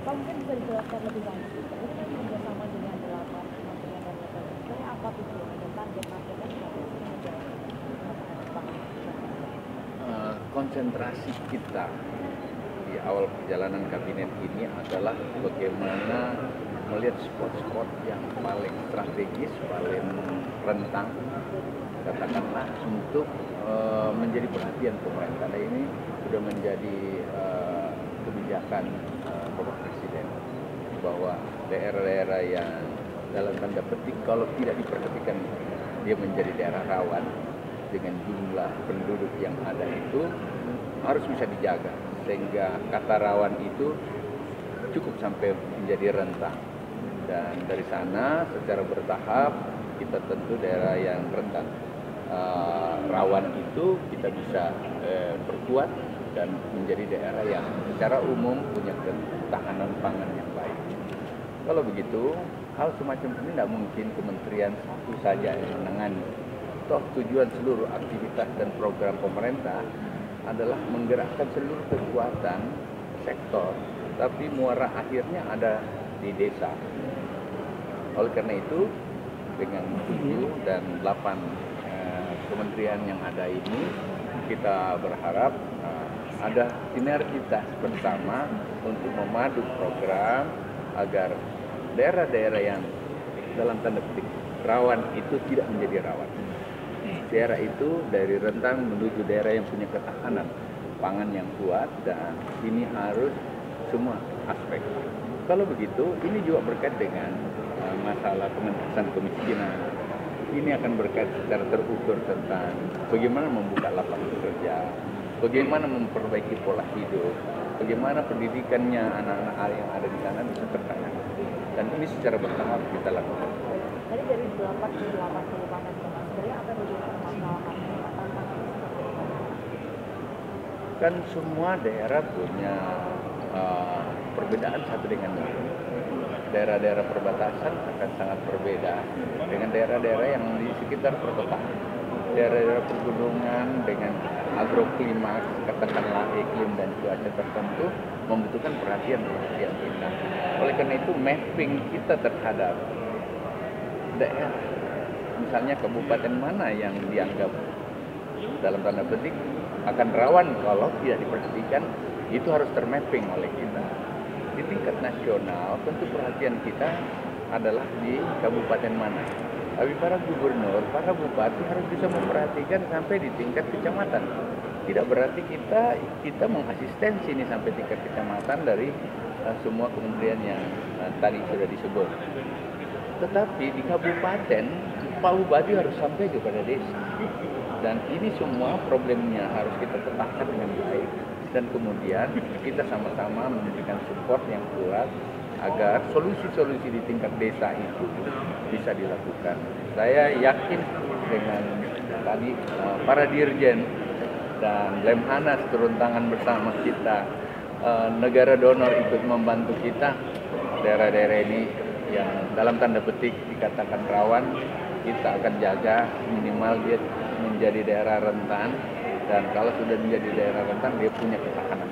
Pak mungkin bisa dijelaskan lebih lanjut. Ini kan kerjasama dengan 8 kementerian dan lembaga. Sebenarnya apa tujuannya dan target-targetnya seperti apa sih menjawab masalah pangan? Konsentrasi kita di awal perjalanan kabinet ini adalah bagaimana melihat spot-spot yang paling strategis, paling rentang, katakanlah untuk menjadi perhatian pemerintah. Nah, ini sudah menjadi kebijakan Bapak Presiden bahwa daerah-daerah yang dalam tanda petik kalau tidak diperhatikan dia menjadi daerah rawan dengan jumlah penduduk yang ada itu harus bisa dijaga sehingga kata rawan itu cukup sampai menjadi rentang, dan dari sana secara bertahap kita tentu daerah yang rentan rawan itu kita bisa perkuat dan menjadi daerah yang secara umum punya ketahanan pangan yang baik. Kalau begitu, hal semacam ini tidak mungkin kementerian satu saja yang menangani. Toh tujuan seluruh aktivitas dan program pemerintah adalah menggerakkan seluruh kekuatan sektor, tapi muara akhirnya ada di desa. Oleh karena itu, dengan 7 dan 8 kementerian yang ada ini, kita berharap ada sinergitas bersama untuk memadu program agar daerah-daerah yang dalam tanda petik rawan itu tidak menjadi rawan. Daerah itu dari rentang menuju daerah yang punya ketahanan pangan yang kuat, dan ini harus semua aspek. Kalau begitu, ini juga berkait dengan masalah pengentasan kemiskinan. Ini akan berkait secara terukur tentang bagaimana membuka lapangan kerja, bagaimana memperbaiki pola hidup, bagaimana pendidikannya anak-anak yang ada di sana bisa tertangani. Dan ini secara bertahap kita lakukan. Tadi dari 8 ke 8 kabupaten kota, sebenarnya apa yang menjadi permasalahan tantangannya seperti apa? Kan semua daerah punya perbedaan satu dengan lain. Daerah-daerah perbatasan akan sangat berbeda dengan daerah-daerah yang di sekitar perkotaan. Daerah-daerah pegunungan dengan agroklimaks, katakanlah iklim dan cuaca tertentu membutuhkan perhatian kita. Oleh karena itu mapping kita terhadap daerah, misalnya kabupaten mana yang dianggap dalam tanda petik akan rawan kalau tidak diperhatikan, itu harus termapping oleh kita. Di tingkat nasional tentu perhatian kita adalah di kabupaten mana. Tapi para gubernur, para bupati harus bisa memperhatikan sampai di tingkat kecamatan. Tidak berarti kita mengasistensi ini sampai tingkat kecamatan dari semua kementerian yang tadi sudah disebut. Tetapi di kabupaten, Pak Bupati harus sampai kepada desa. Dan ini semua problemnya harus kita petakan dengan baik. Dan kemudian kita sama-sama memberikan support yang kuat agar solusi-solusi di tingkat desa itu bisa dilakukan. Saya yakin dengan tadi para dirjen dan Lemhanas turun tangan bersama kita, negara donor ikut membantu kita, daerah-daerah ini yang dalam tanda petik dikatakan rawan, kita akan jaga minimal dia menjadi daerah rentan, dan kalau sudah menjadi daerah rentan dia punya ketahanan.